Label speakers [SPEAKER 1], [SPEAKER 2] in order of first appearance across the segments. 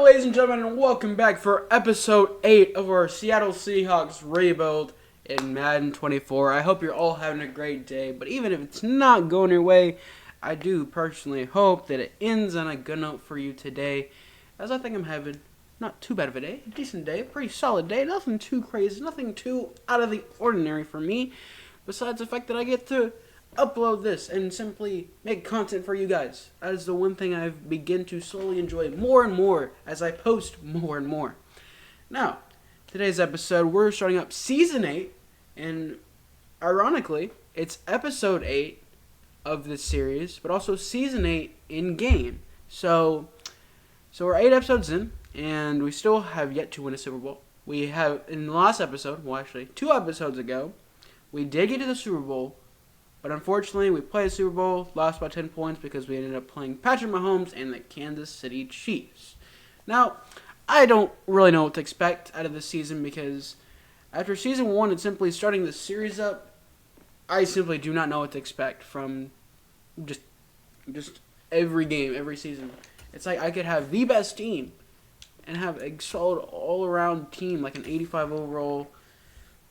[SPEAKER 1] Hello, ladies and gentlemen, and welcome back for episode 8 of our Seattle Seahawks rebuild in Madden 24. I hope you're all having a great day, but even if it's not going your way, I do personally hope that it ends on a good note for you today, as I think I'm having not too bad of a day, a decent day, a pretty solid day, nothing too crazy, nothing too out of the ordinary for me, besides the fact that I get to upload this and simply make content for you guys. That is the one thing I've begun to slowly enjoy more and more as I post more and more. Now, today's episode, we're starting up Season 8, and ironically, it's Episode 8 of this series, but also Season 8 in-game. So we're 8 episodes in, and we still have yet to win a Super Bowl. We have, in the last episode, well actually, 2 episodes ago, we did get to the Super Bowl, but unfortunately, we played the Super Bowl, lost by 10 points because we ended up playing Patrick Mahomes and the Kansas City Chiefs. Now, I don't really know what to expect out of this season because after Season 1 and simply starting the series up, I simply do not know what to expect from just every game, every season. It's like I could have the best team and have a solid all-around team, like an 85 overall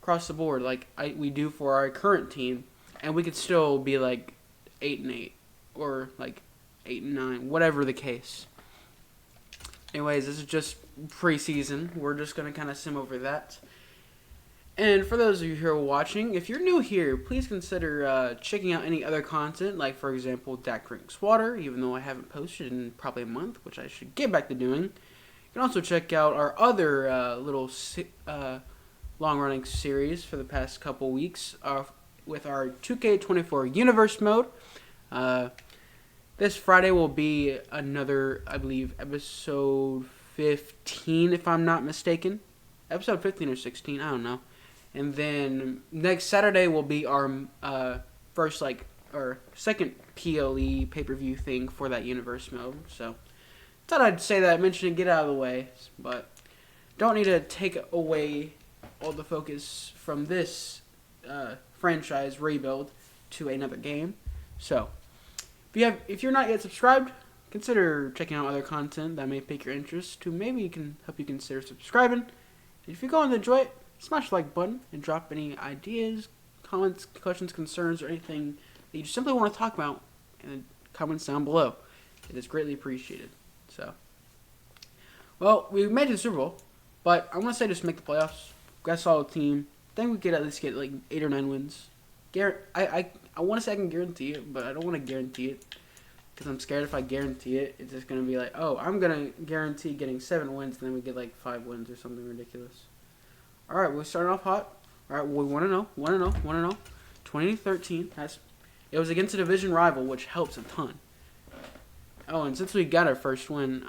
[SPEAKER 1] across the board, like we do for our current team. And we could still be like 8-8 or like 8-9, whatever the case. Anyways, this is just preseason. We're just gonna kind of sim over that. And for those of you who are watching, if you're new here, please consider checking out any other content, like for example, Dak drinks water. Even though I haven't posted in probably a month, which I should get back to doing. You can also check out our other little long-running series for the past couple weeks. With our 2K24 Universe mode. This Friday will be another, I believe, episode 15, if I'm not mistaken. Episode 15 or 16, I don't know. And then next Saturday will be our second PLE pay-per-view thing for that Universe mode. So, thought I'd say that, mention it, get out of the way. But, don't need to take away all the focus from this franchise rebuild to another game. So, if you're not yet subscribed, consider checking out other content that may pique your interest. To maybe can help you consider subscribing. If you're going to enjoy it, smash the like button and drop any ideas, comments, questions, concerns, or anything that you simply want to talk about in the comments down below. It is greatly appreciated. So, well, we made it to the Super Bowl, but I want to say just make the playoffs. Got a solid team. I think we could at least get like 8 or 9 wins. I want to say I can guarantee it, but I don't want to guarantee it because I'm scared if I guarantee it, it's just going to be like, oh, I'm going to guarantee getting 7 wins, and then we get like 5 wins or something ridiculous. All right, we're starting off hot. All right, we want to know. 2013. It was against a division rival, which helps a ton. Oh, and since we got our first win,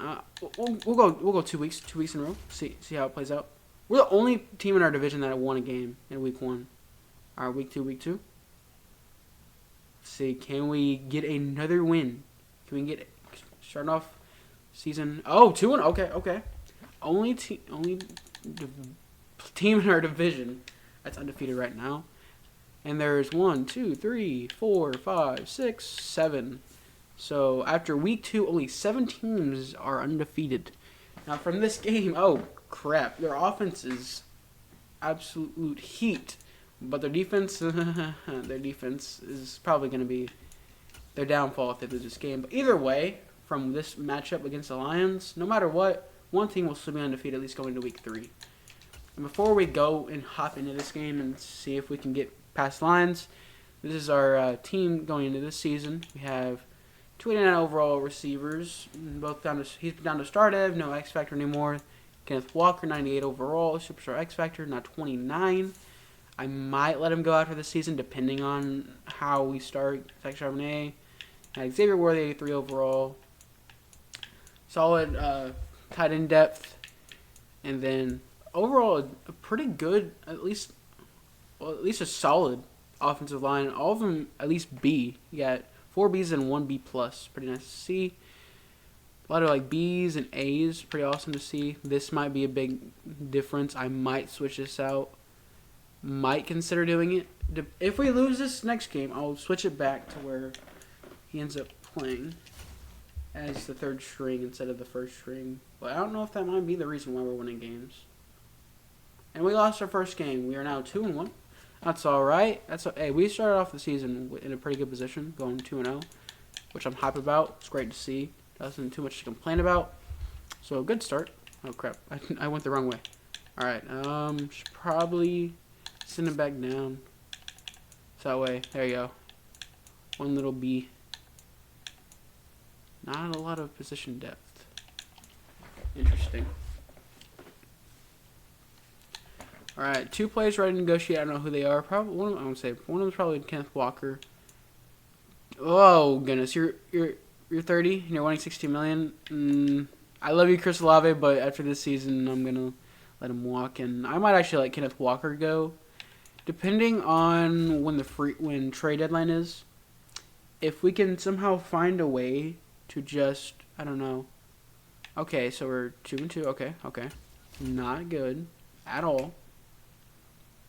[SPEAKER 1] we'll go 2 weeks in a row. See how it plays out. We're the only team in our division that won a game in week 1. All right, week 2. Let's see, can we get another win? Can we starting off season? Oh, 2-1. Okay. Only team in our division that's undefeated right now. And there's 1, 2, 3, 4, 5, 6, 7. So after week 2, only 7 teams are undefeated. Now from this game, oh crap, their offense is absolute heat, but their defense is probably going to be their downfall if they lose this game. But either way, from this matchup against the Lions, no matter what, one team will still be undefeated at least going into week 3. And before we go and hop into this game and see if we can get past the Lions, this is our team going into this season. We have 289 overall receivers, both he's down to star dev, no X Factor anymore. Kenneth Walker, 98 overall, Superstar X Factor, now 29. I might let him go after the season, depending on how we start. Zach Charbonnet, Xavier Worthy, 83 overall. Solid tight end depth. And then overall, a pretty good, at least a solid offensive line. All of them at least B. You got 4 Bs and 1 B+. Pretty nice to see. A lot of like B's and A's, pretty awesome to see. This might be a big difference. I might switch this out. Might consider doing it. If we lose this next game, I'll switch it back to where he ends up playing. as the third string instead of the first string. But I don't know if that might be the reason why we're winning games. And we lost our first game. We are now 2-1. That's all right. Hey, we started off the season in a pretty good position, going 2-0, which I'm hyped about. It's great to see. Nothing too much to complain about. So good start. Oh crap! I went the wrong way. All right. Should probably send it back down. So that way, there you go. One little B. Not a lot of position depth. Interesting. All right, 2 players ready to negotiate. I don't know who they are. Probably one of them. I would say one of them's probably Kenneth Walker. Oh goodness, you're 30 and you're winning 16 million. I love you, Chris Olave, but after this season, I'm gonna let him walk, and I might actually let Kenneth Walker go, depending on when trade deadline is. If we can somehow find a way to just, I don't know. Okay, so we're 2-2. Okay. Not good at all.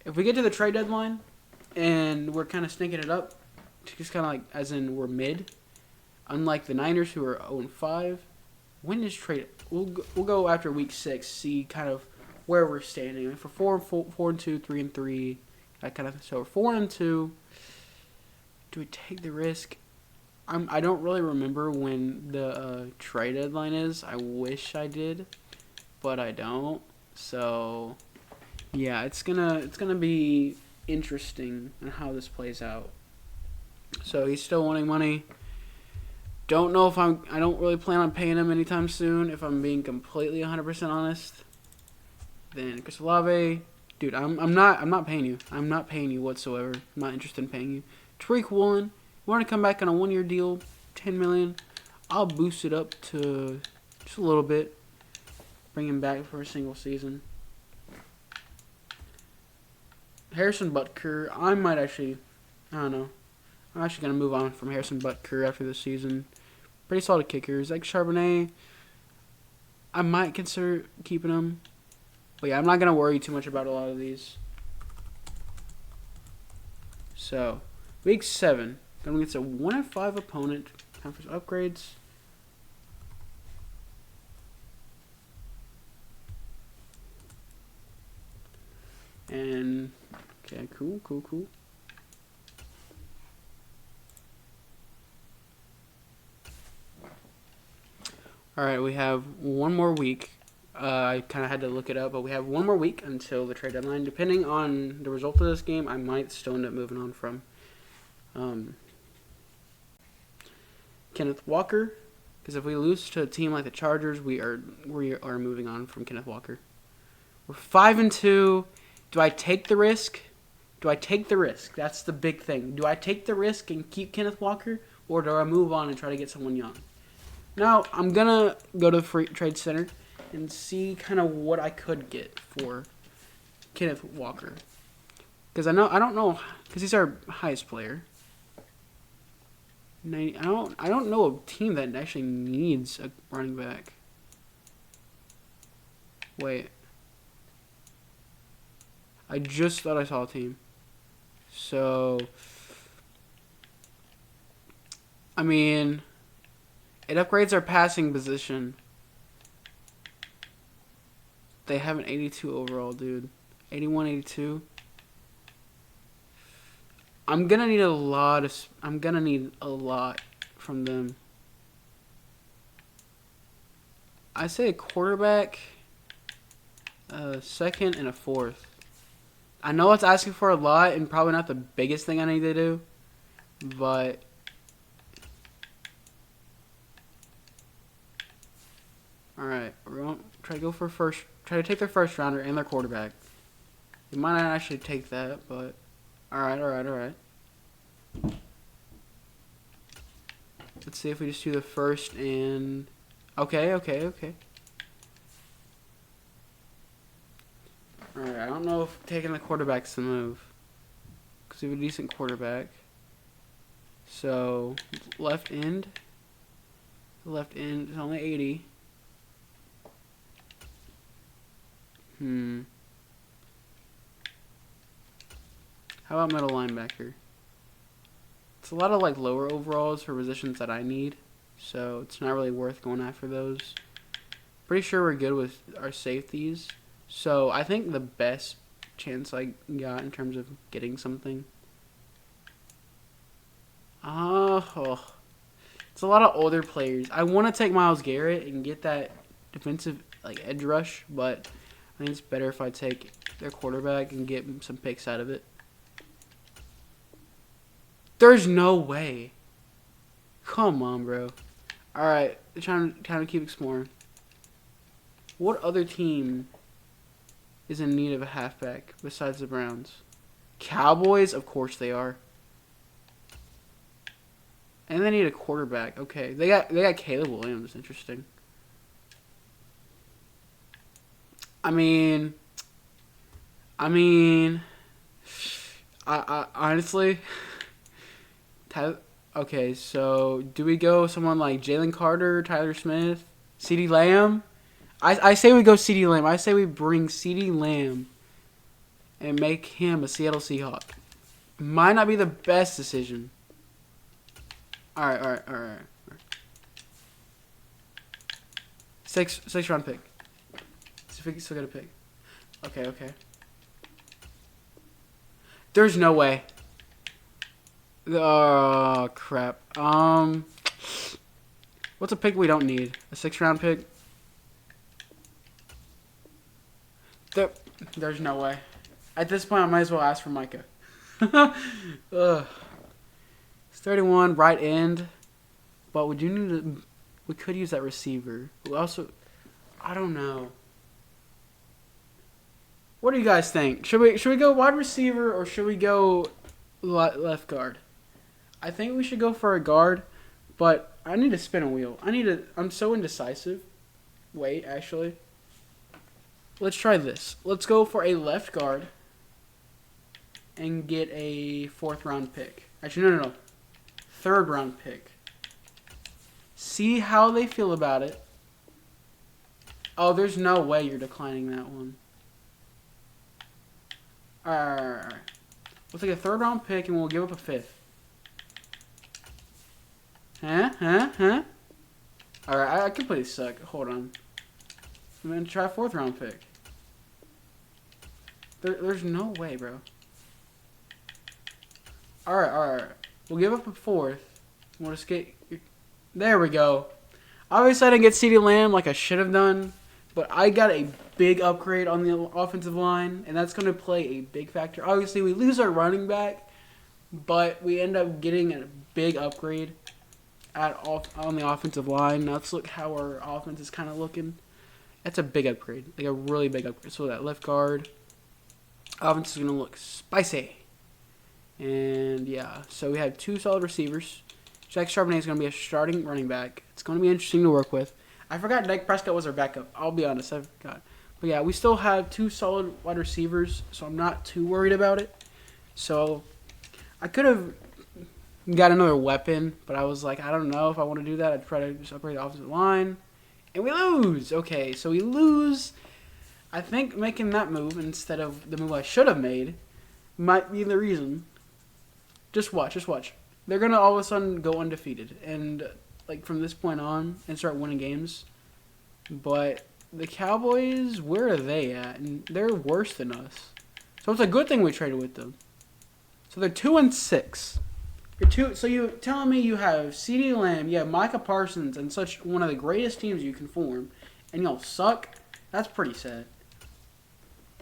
[SPEAKER 1] If we get to the trade deadline and we're kind of stinking it up, just kind of like as in we're mid, unlike the Niners who are 0-5, when is trade? We'll go after week 6, see kind of where we're standing. If we're 4-2, 3-3, that kind of. So we're 4-2. Do we take the risk? I don't really remember when the trade deadline is. I wish I did, but I don't. So yeah, it's gonna be interesting on how this plays out. So he's still wanting money. Don't know if I don't really plan on paying him anytime soon. If I'm being completely 100% honest, then Chris Olave, dude, I'm not paying you. I'm not paying you whatsoever. I'm not interested in paying you. Tariq Woolen, you want to come back on a 1-year deal, $10 million. I'll boost it up to just a little bit. Bring him back for a single season. Harrison Butker, I don't know. I'm actually going to move on from Harrison Butker after this season. Pretty solid kickers. Like Charbonnet, I might consider keeping him. But yeah, I'm not going to worry too much about a lot of these. So, week 7. Going against a 1-5 opponent. Time for some upgrades. And, okay, cool. Alright, we have one more week. I kind of had to look it up, but we have one more week until the trade deadline. Depending on the result of this game, I might still end up moving on from Kenneth Walker, because if we lose to a team like the Chargers, we are moving on from Kenneth Walker. We're 5-2. Do I take the risk? That's the big thing. Do I take the risk and keep Kenneth Walker, or do I move on and try to get someone young? Now, I'm going to go to the free trade center and see kind of what I could get for Kenneth Walker. Because I don't know, because he's our highest player. I don't know a team that actually needs a running back. Wait. I just thought I saw a team. So, I mean, it upgrades our passing position. They have an 82 overall, dude. 81, 82. I'm gonna need a lot from them. I say a quarterback, a second, and a fourth. I know it's asking for a lot and probably not the biggest thing I need to do, but alright, we're going to try to go for try to take their first rounder and their quarterback. We might not actually take that, but alright. Let's see if we just do the first and okay. Alright, I don't know if taking the quarterback's the move, because we have a decent quarterback. So, left end is only 80. How about middle linebacker? It's a lot of like lower overalls for positions that I need. so it's not really worth going after those. Pretty sure we're good with our safeties. So I think the best chance I got in terms of getting something. Oh, it's a lot of older players. I want to take Myles Garrett and get that defensive edge rush, but I think it's better if I take their quarterback and get some picks out of it. There's no way. Come on, bro. All right, trying to keep exploring. What other team is in need of a halfback besides the Browns? Cowboys, of course they are. And they need a quarterback. Okay, they got Caleb Williams. Interesting. I mean, I honestly, okay. So do we go someone like Jalen Carter, Tyler Smith, CeeDee Lamb? I say we go CeeDee Lamb. I say we bring CeeDee Lamb and make him a Seattle Seahawk. Might not be the best decision. All right. Six round pick. Still got a pick. Okay. There's no way. Oh crap. What's a pick we don't need? A 6th round pick? There's no way. At this point, I might as well ask for Micah. Ugh. It's 31 right end, but we could use that receiver. We also, I don't know. What do you guys think? Should we go wide receiver or should we go left guard? I think we should go for a guard, but I need to spin a wheel. I'm so indecisive. Wait, actually. Let's try this. Let's go for a left guard and get a 4th round pick. Actually, no. 3rd round pick. See how they feel about it. Oh, there's no way you're declining that one. Alright. We'll take a 3rd round pick and we'll give up a 5th. Huh? Alright, I completely suck. Hold on. I'm going to try a 4th round pick. There's no way, bro. Alright. We'll give up a 4th. We'll just get... There we go. Obviously, I didn't get CeeDee Lamb like I should have done. But I got a big upgrade on the offensive line. And that's going to play a big factor. Obviously, we lose our running back. But we end up getting a big upgrade on the offensive line. Now let's look how our offense is kind of looking. That's a big upgrade. Like a really big upgrade. So that left guard. Offense is going to look spicy. And yeah, so we have 2 solid receivers. Jack Charbonnet is going to be a starting running back. It's going to be interesting to work with. I forgot Dak Prescott was our backup. I'll be honest, I forgot. But yeah, we still have 2 solid wide receivers, so I'm not too worried about it. So I could have got another weapon, but I was like, I don't know if I want to do that. I'd try to just upgrade the offensive line. And we lose. Okay, so we lose. I think making that move instead of the move I should have made might be the reason. Just watch. They're going to all of a sudden go undefeated and from this point on and start winning games. But the Cowboys, where are they at? And they're worse than us. So it's a good thing we traded with them. So they're 2-6. So you're telling me you have CeeDee Lamb, you have Micah Parsons, and such one of the greatest teams you can form, and y'all suck? That's pretty sad.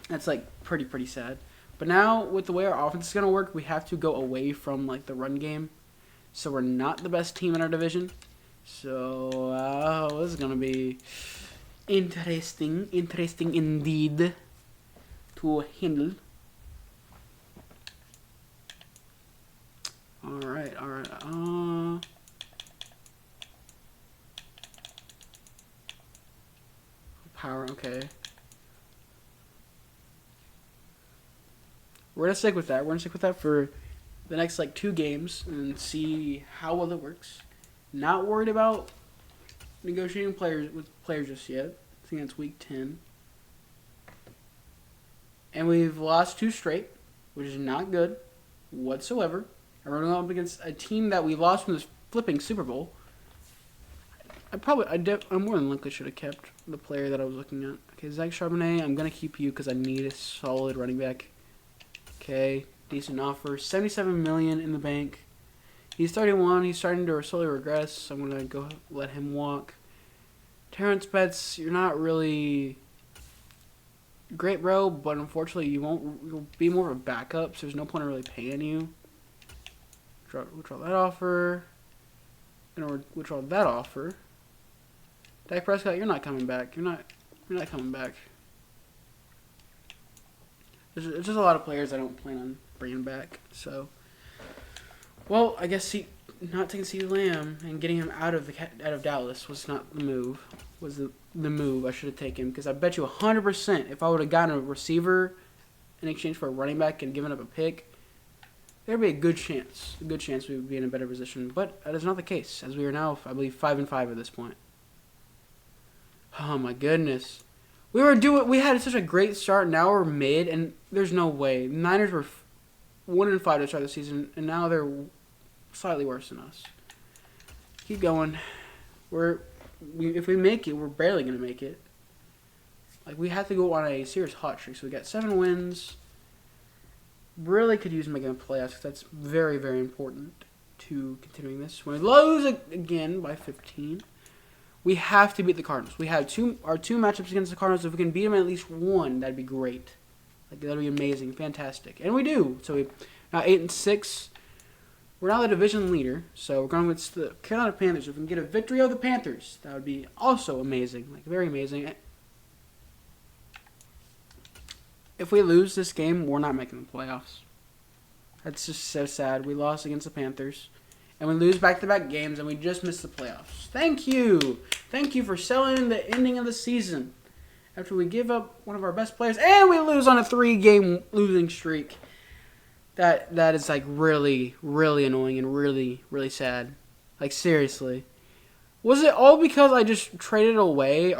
[SPEAKER 1] That's pretty sad. But now, with the way our offense is going to work, we have to go away from the run game. So we're not the best team in our division. So this is going to be interesting indeed to handle. All right. Power, okay. We're going to stick with that. We're going to stick with that for the next 2 games and see how well it works. Not worried about negotiating with players just yet. I think that's week 10. And we've lost 2 straight, which is not good whatsoever. And we're going up against a team that we lost from this flipping Super Bowl. I more than likely should have kept the player that I was looking at. Okay, Zach Charbonnet, I'm gonna keep you because I need a solid running back. Okay, decent offer, $77 million in the bank. He's 31. He's starting to slowly regress. I'm gonna go let him walk. Terrence Betts, you're not really great, bro, but unfortunately you'll be more of a backup, so there's no point in really paying you. Withdraw that offer. And withdraw that offer. Dak Prescott, you're not coming back. You're not coming back. There's just a lot of players I don't plan on bringing back. So, well, I guess not taking CeeDee Lamb and getting him out of Dallas was not the move. Was the move I should have taken, because I bet you 100% if I would have gotten a receiver in exchange for a running back and given up a pick, there'd be a good chance we would be in a better position. But that is not the case, as we are now, I believe, 5-5 at this point. Oh my goodness. We had such a great start. Now we're mid, and there's no way. The Niners were 1-5 to start the season, and now they're slightly worse than us. Keep going. If we make it, we're barely gonna make it. Like, we have to go on a serious hot streak. So we got 7 wins. Really could use making the playoffs, because that's very, very important to continuing this. When we lose again by 15. We have to beat the Cardinals. We have our two matchups against the Cardinals. If we can beat them at least one, that'd be great. Like, that'd be amazing, fantastic, and we do. So we now 8-6. We're now the division leader. So we're going with the Carolina Panthers. If we can get a victory over the Panthers, that would be also amazing, like very amazing. If we lose this game, we're not making the playoffs. That's just so sad. We lost against the Panthers. And we lose back-to-back games, and we just missed the playoffs. Thank you. Thank you for selling the ending of the season. After we give up one of our best players, and we lose on a 3-game losing streak. That is, like, really, really annoying and really, really sad. Like, seriously. Was it all because I just traded away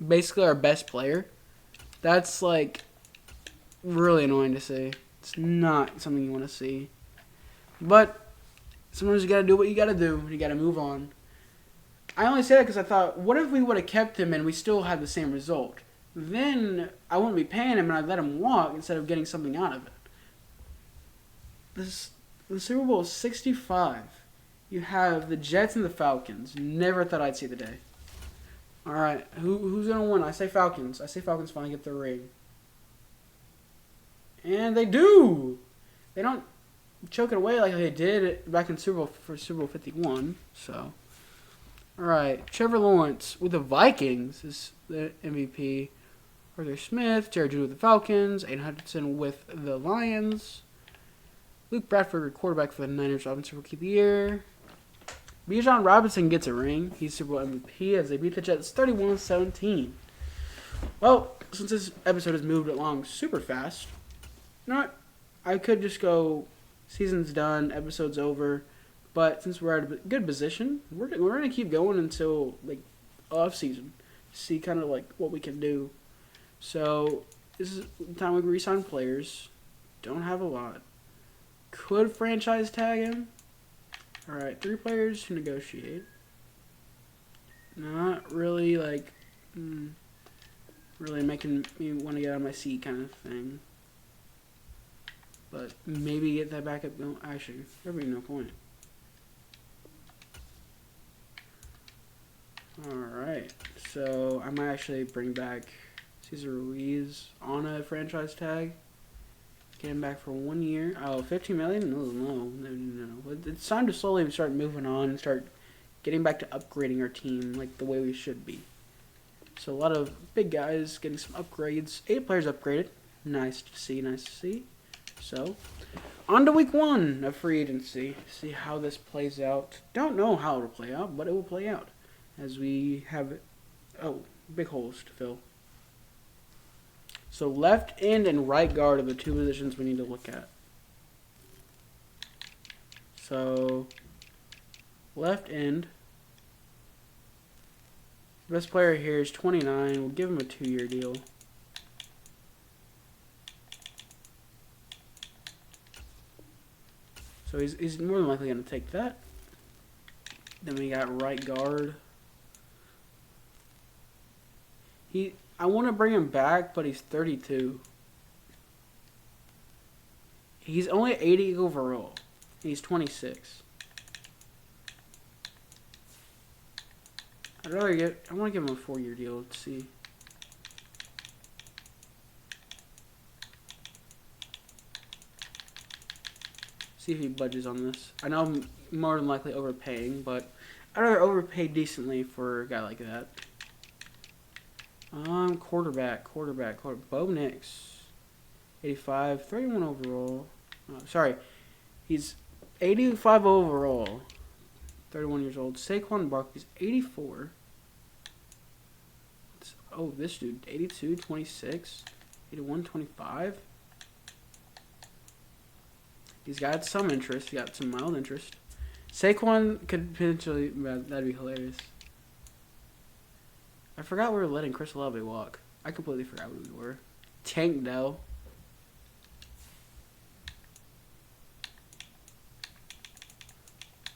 [SPEAKER 1] basically our best player? That's, like, really annoying to see. It's not something you want to see. But sometimes you got to do what you got to do. You got to move on. I only say that because I thought, what if we would have kept him and we still had the same result? Then I wouldn't be paying him and I'd let him walk instead of getting something out of it. The Super Bowl is 65. You have the Jets and the Falcons. Never thought I'd see the day. All right, who's going to win? I say Falcons. I say Falcons finally get their ring. And they do. They don't choke it away like they did back in Super Bowl 51. So, all right, Trevor Lawrence with the Vikings is the MVP. Arthur Smith, Jared Judy with the Falcons, Aiden Hutchinson with the Lions, Luke Bradford, quarterback for the Niners, Offensive Rookie of the Year. Bijan Robinson gets a ring. He's Super Bowl MVP as they beat the Jets 31-17. Well, since this episode has moved along super fast, you know what? I could just go, season's done, episode's over. But since we're at a good position, we're going to keep going until, like, off season. See kind of, like, what we can do. So, this is the time we re-sign players. Don't have a lot. Could franchise tag him. Alright, 3 players to negotiate. Not really, like, really making me want to get out of my seat kind of thing. But maybe get that backup going. Actually, there'd be no point. Alright, so I might actually bring back Cesar Ruiz on a franchise tag. Get him back for 1 year. Oh, $15 million? No. It's time to slowly start moving on and start getting back to upgrading our team like the way we should be. So a lot of big guys getting some upgrades. 8 players upgraded. Nice to see. So, on to week 1 of free agency. See how this plays out. Don't know how it'll play out, but it will play out. As we have, big holes to fill. So left end and right guard are the 2 positions we need to look at. So, left end. Best player here is 29. We'll give him a 2-year deal. So he's more than likely going to take that. Then we got right guard. I want to bring him back, but he's 32. He's only 80 overall. He's 26. I want to give him a 4-year deal. Let's see. See if he budges on this. I know I'm more than likely overpaying, but I'd rather overpay decently for a guy like that. Quarterback. Bo Nix. 85, 31 overall. Sorry. He's 85 overall. 31 years old. Saquon Barkley's 84. Oh, this dude. 82, 26. 81, 25. He's got some interest. He got some mild interest. Saquon could potentially... That'd be hilarious. I forgot we were letting Chris Olave walk. I completely forgot who we were. Tank Dell.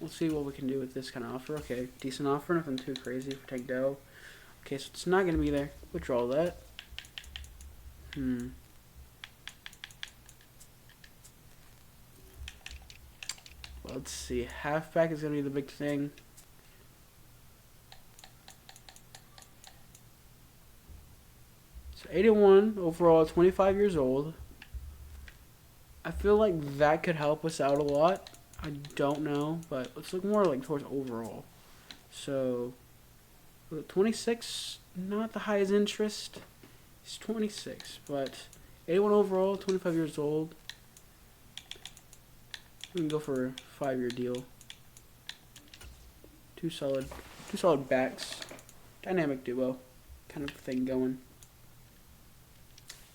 [SPEAKER 1] We'll see what we can do with this kind of offer. Okay, decent offer. Nothing too crazy for Tank Dell. Okay, so it's not going to be there. Withdraw that. Let's see. Halfback is going to be the big thing. So 81 overall, 25 years old. I feel like that could help us out a lot. I don't know, but let's look more like towards overall. So 26, not the highest interest. He's 26, but 81 overall, 25 years old. We can go for a 5-year deal. Two solid backs, dynamic duo, kind of thing going.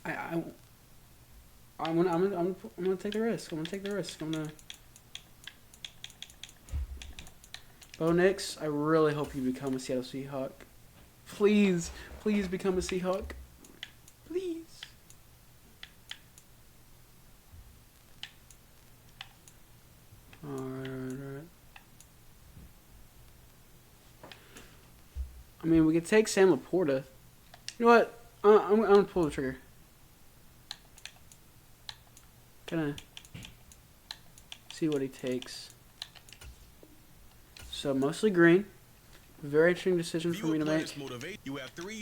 [SPEAKER 1] I'm gonna take the risk. Bo Nix, I really hope you become a Seattle Seahawk. Please become a Seahawk. Please. Alright. I mean, we could take Sam Laporta. You know what? I'm gonna pull the trigger. Gonna see what he takes. So mostly green. Very interesting decision for me to make.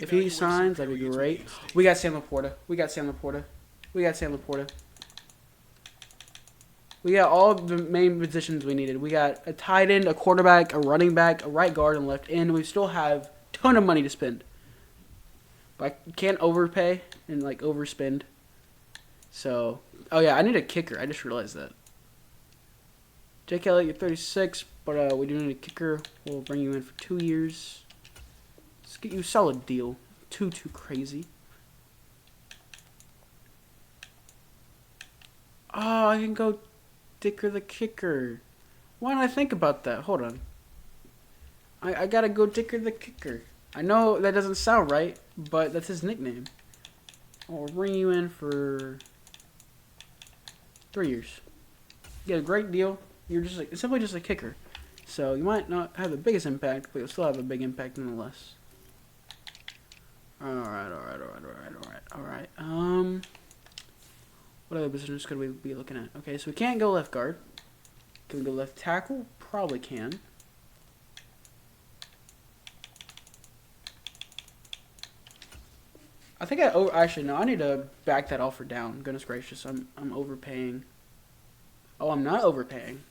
[SPEAKER 1] If he signs, that'd be great. We got Sam Laporta. We got all the main positions we needed. We got a tight end, a quarterback, a running back, a right guard, and left end. We still have a ton of money to spend. But I can't overpay and overspend. So, oh yeah, I need a kicker. I just realized that. Jake Elliott, you're 36, but we do need a kicker. We'll bring you in for 2 years. Let's get you a solid deal. Too crazy. Oh, I can go Dicker the kicker. Why didn't I think about that? Hold on. I gotta go Dicker the kicker. I know that doesn't sound right, but that's his nickname. I'll bring you in for 3 years. You get a great deal. You're just simply just a kicker. So you might not have the biggest impact, but you'll still have a big impact nonetheless. Alright. What other positions could we be looking at? Okay, so we can't go left guard. Can we go left tackle? Probably can. I think actually no, I need to back that offer down. Goodness gracious, I'm overpaying. Oh, I'm not overpaying.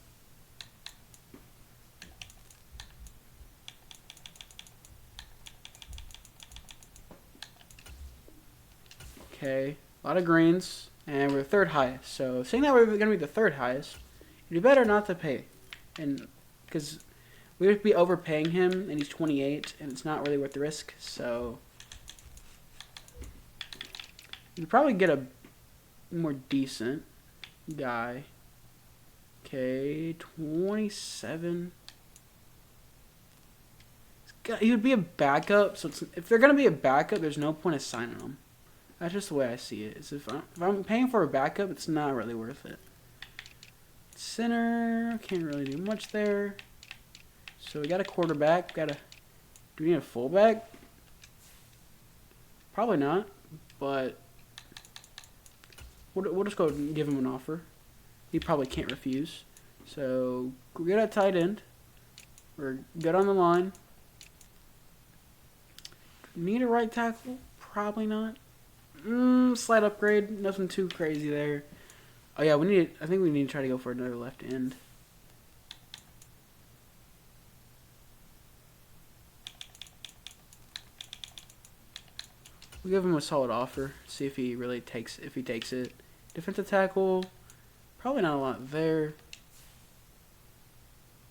[SPEAKER 1] Okay, a lot of greens, and we're third highest. So saying that we're going to be the third highest, it'd be better not to pay, and because we would be overpaying him, and he's 28, and it's not really worth the risk. So you probably get a more decent guy. Okay, 27. He would be a backup, so if they're going to be a backup, there's no point of signing them. That's just the way I see it. Is if I'm paying for a backup, it's not really worth it. Center, can't really do much there. So we got a quarterback. Do we need a fullback? Probably not, but we'll just go and give him an offer. He probably can't refuse. So we're good at tight end. We're good on the line. Need a right tackle? Probably not. Slight upgrade. Nothing too crazy there. Oh yeah, I think we need to try to go for another left end. We'll give him a solid offer. See if he really takes it. Defensive tackle, probably not a lot there.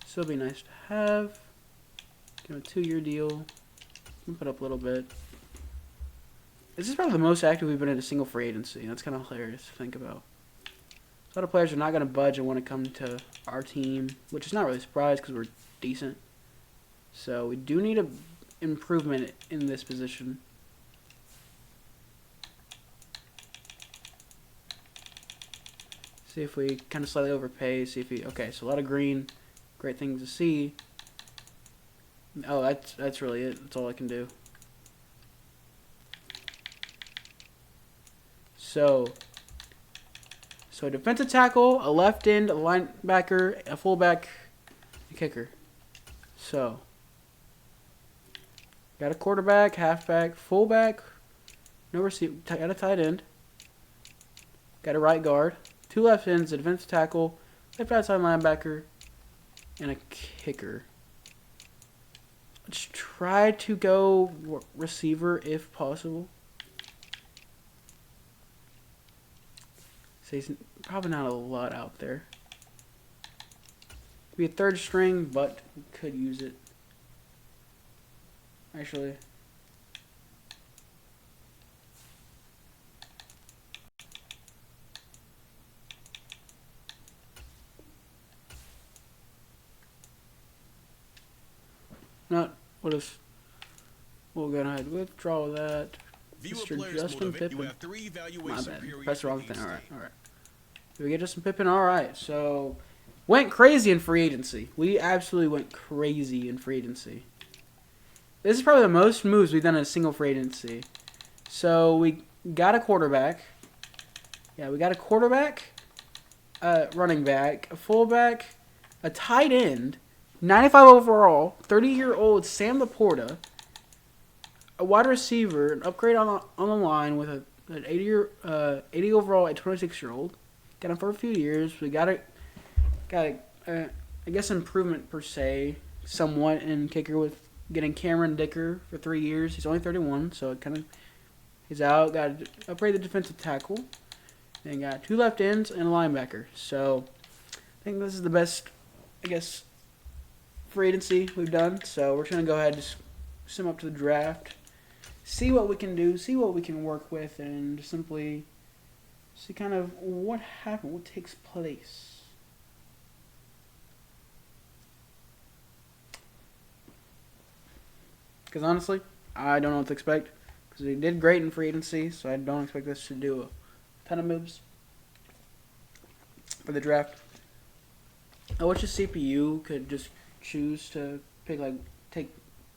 [SPEAKER 1] Still be nice to have. Give him a 2-year deal. Put up a little bit. This is probably the most active we've been in a single free agency. That's kind of hilarious to think about. A lot of players are not going to budge and want to come to our team, which is not really a surprise because we're decent. So we do need an improvement in this position. See if we kind of slightly overpay. See if we okay. So a lot of green, great things to see. Oh, that's really it. That's all I can do. So a defensive tackle, a left end, a linebacker, a fullback, a kicker. So got a quarterback, halfback, fullback, no receiver, got a tight end, got a right guard, 2 left ends, a defensive tackle, left outside linebacker, and a kicker. Let's try to go receiver if possible. So he's probably not a lot out there. Be a 3rd string, but we could use it. Actually. We'll go ahead and withdraw that. Mr. Justin Pippen. My bad. Press the wrong thing. Alright. Did we get Justin Pippen? Alright. So, went crazy in free agency. We absolutely went crazy in free agency. This is probably the most moves we've done in a single free agency. So, we got a quarterback. Yeah, we got a quarterback, running back, a fullback, a tight end, 95 overall, 30-year-old Sam Laporta, a wide receiver, an upgrade on the line with an 80 overall at 26-year-old. Got him for a few years. We got I guess improvement per se, somewhat in kicker with getting Cameron Dicker for 3 years. He's only 31, so it kind of he's out. Got to upgrade the defensive tackle, and got 2 left ends and a linebacker. So I think this is the best, I guess, free agency we've done. So we're going to go ahead and just sim up to the draft. See what we can do, see what we can work with, and just simply see kind of what happened, what takes place. Because honestly, I don't know what to expect. Because we did great in free agency, so I don't expect us to do a ton of moves for the draft. I wish the CPU could just choose to pick,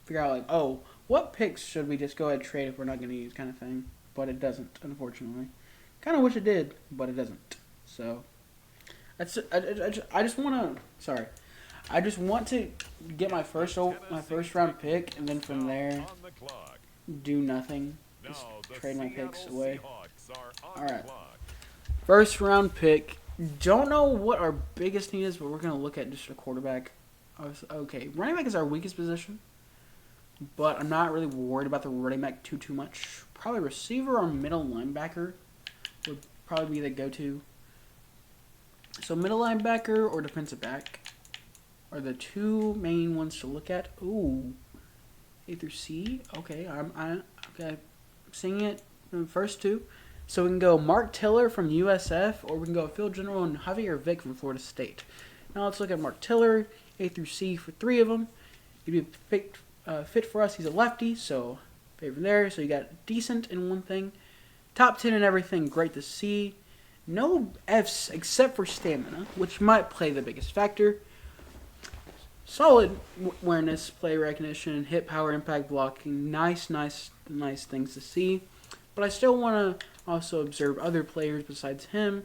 [SPEAKER 1] figure out, oh, what picks should we just go ahead and trade if we're not going to use, kind of thing. But it doesn't, unfortunately. Kind of wish it did, but it doesn't. So, I just want to get my first round pick, and then from there, do nothing. Just trade my picks away. Alright. First round pick. Don't know what our biggest need is, but we're going to look at just a quarterback. Okay, running back is our weakest position. But I'm not really worried about the running back too much. Probably receiver or middle linebacker would probably be the go-to. So middle linebacker or defensive back are the 2 main ones to look at. Ooh, A through C. Okay, I'm seeing it in the first 2. So we can go Mark Tiller from USF, or we can go Phil General and Javier Vick from Florida State. Now let's look at Mark Tiller, A through C for 3 of them. He'd be fit for us. He's a lefty, so favor there. So you got decent in one thing. Top 10 and everything, great to see. No Fs except for stamina, which might play the biggest factor. Solid awareness, play recognition, hit power, impact blocking. Nice things to see. But I still want to also observe other players besides him.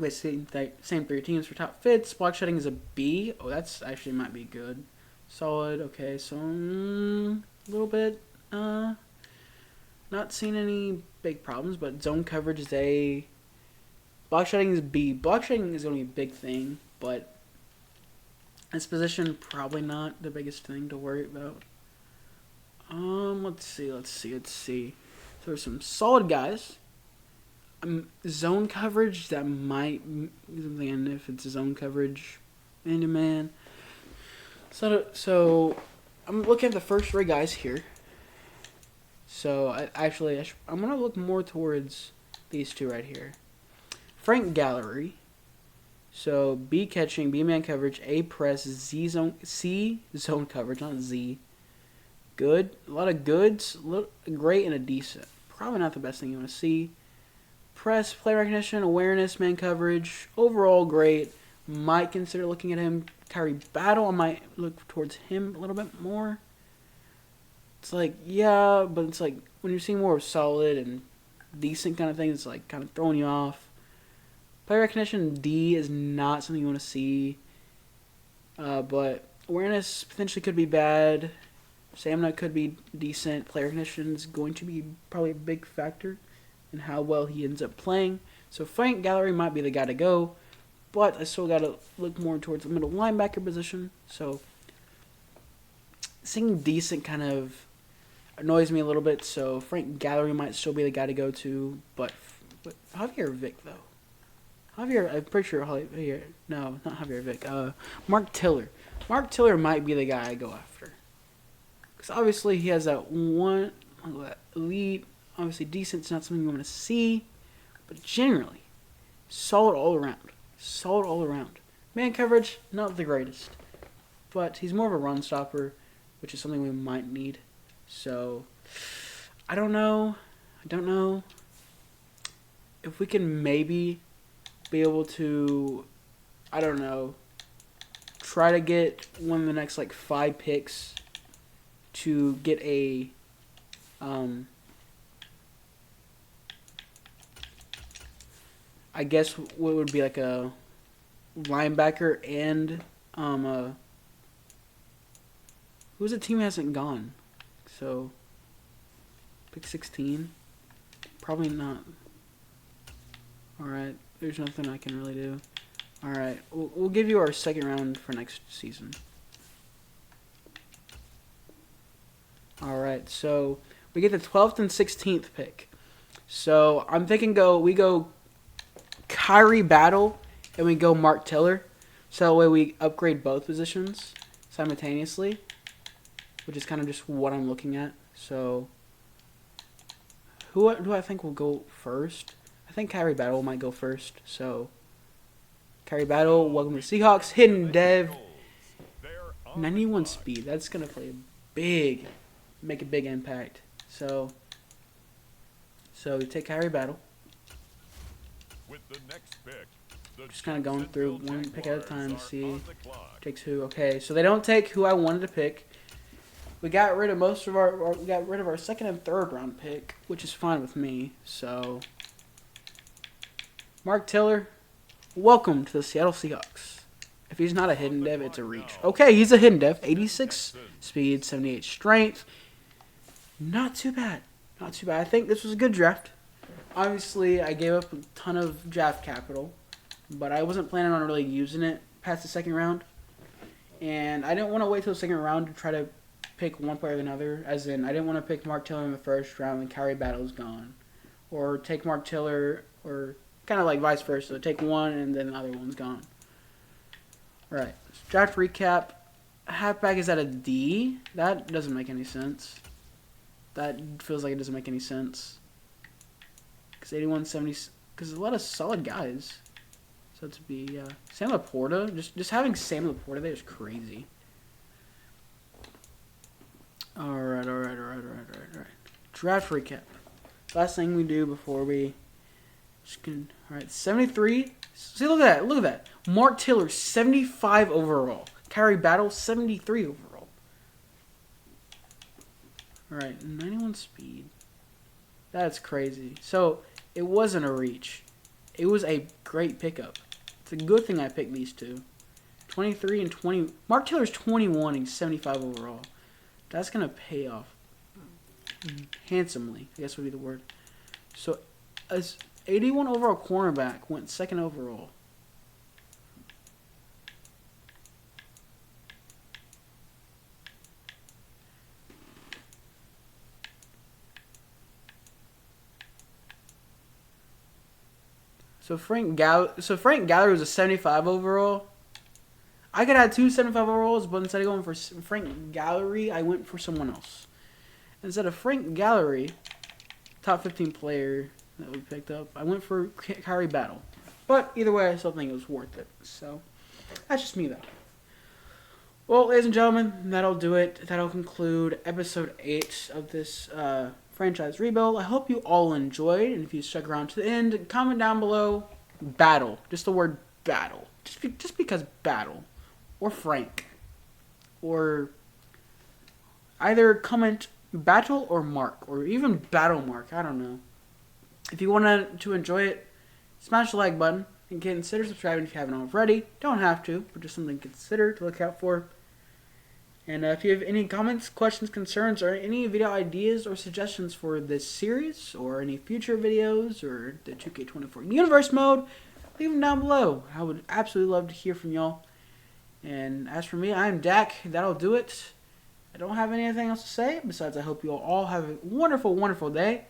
[SPEAKER 1] Same 3 teams for top fits. Block shedding is a B. Oh, that's actually might be good. Solid. Okay, so a little bit. Not seeing any big problems, but zone coverage is A. Block shedding is B. Block shedding is going to be a big thing, but this position probably not the biggest thing to worry about. Let's see. So there's some solid guys. Zone coverage, that might, and if it's zone coverage, man-to-man. So I'm looking at the first 3 guys here. So I'm gonna look more towards these 2 right here. Frank Gallery. So B catching, B man coverage, A press, C zone coverage, not Z. Good, a lot of goods, great and a decent. Probably not the best thing you want to see. Press, play recognition, awareness, man coverage, overall great. Might consider looking at him. Kyrie Battle, I might look towards him a little bit more. It's like, yeah, but it's like when you're seeing more solid and decent kind of things, it's like kind of throwing you off. Play recognition D is not something you want to see. But awareness potentially could be bad. Stamina could be decent. Play recognition is going to be probably a big factor in how well he ends up playing. So Frank Gallery might be the guy to go, but I still got to look more towards the middle linebacker position. So seeing decent kind of annoys me a little bit. So Frank Gallery might still be the guy to go to, but Javier Vick though. I'm pretty sure Javier. No, not Javier Vick. Mark Tiller. Mark Tiller might be the guy I go after. Because obviously he has that one elite, obviously decent, it's not something you want to see. But generally, solid all around. Solid all around. Man coverage, not the greatest. But he's more of a run stopper, which is something we might need. So, I don't know. If we can maybe be able to, I don't know, try to get one of the next 5 picks to get a I guess what would be like a linebacker and who's a team hasn't gone? So pick 16. Probably not. Alright, there's nothing I can really do. Alright, we'll give you our second round for next season. Alright, so we get the 12th and 16th pick. So I'm thinking we go Kyrie Battle and we go Mark Tiller. So that way we upgrade both positions simultaneously, which is kind of just what I'm looking at. So who do I think will go first? I think Kyrie Battle might go first. So Kyrie Battle, welcome to Seahawks. Hidden Dev, 91 speed. That's gonna make a big impact. So we take Kyrie Battle. Just kind of going through one pick at a time to see takes who. Okay, so they don't take who I wanted to pick. We got rid of our second and third round pick, which is fine with me. So Mark Tiller, welcome to the Seattle Seahawks. If he's not a hidden dev, it's a reach. Okay, he's a hidden dev. 86 speed, 78 strength. Not too bad. Not too bad. I think this was a good draft. Obviously, I gave up a ton of draft capital, but I wasn't planning on really using it past the second round. And I didn't want to wait till the second round to try to pick one player or another. As in, I didn't want to pick Mark Tiller in the first round and Kyrie Battle's gone. Or take Mark Tiller, or kind of like vice versa. Take one and then the other one's gone. Alright, draft recap. Halfback is at a D. That doesn't make any sense. That feels like it doesn't make any sense. Because 81, 70, because there's a lot of solid guys. So to be Sam Laporta, just having Sam Laporta there is crazy. Alright. Draft recap. Last thing we do before we alright, 73. See, look at that. Mark Tiller, 75 overall. Kyrie Battle, 73 overall. Alright, 91 speed. That's crazy. So, it wasn't a reach. It was a great pickup. It's a good thing I picked these two. 23 and 20. Mark Taylor's 21 and 75 overall. That's going to pay off handsomely, I guess would be the word. So, as 81 overall cornerback went second overall. So Frank Gallery was a 75 overall. I could have two 75 overalls, but instead of going for Frank Gallery, I went for someone else. Instead of Frank Gallery, top 15 player that we picked up, I went for Kyrie Battle. But either way, I still think it was worth it. So that's just me, though. Well, ladies and gentlemen, that'll do it. That'll conclude episode 8 of this franchise rebuild. I hope you all enjoyed, and if you stuck around to the end, comment down below battle, just the word battle, just because battle, or Frank, or either comment battle or mark, or even battle mark. I don't know. If you want to enjoy it, smash the like button and consider subscribing if you haven't already. Don't have to, but just something to consider to look out for. And if you have any comments, questions, concerns, or any video ideas or suggestions for this series, or any future videos, or the 2K24 Universe mode, leave them down below. I would absolutely love to hear from y'all. And as for me, I'm Dak. That'll do it. I don't have anything else to say, besides I hope you all have a wonderful, wonderful day.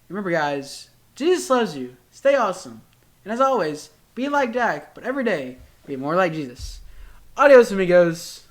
[SPEAKER 1] Remember, guys, Jesus loves you. Stay awesome. And as always, be like Dak, but every day, be more like Jesus. Adios, amigos.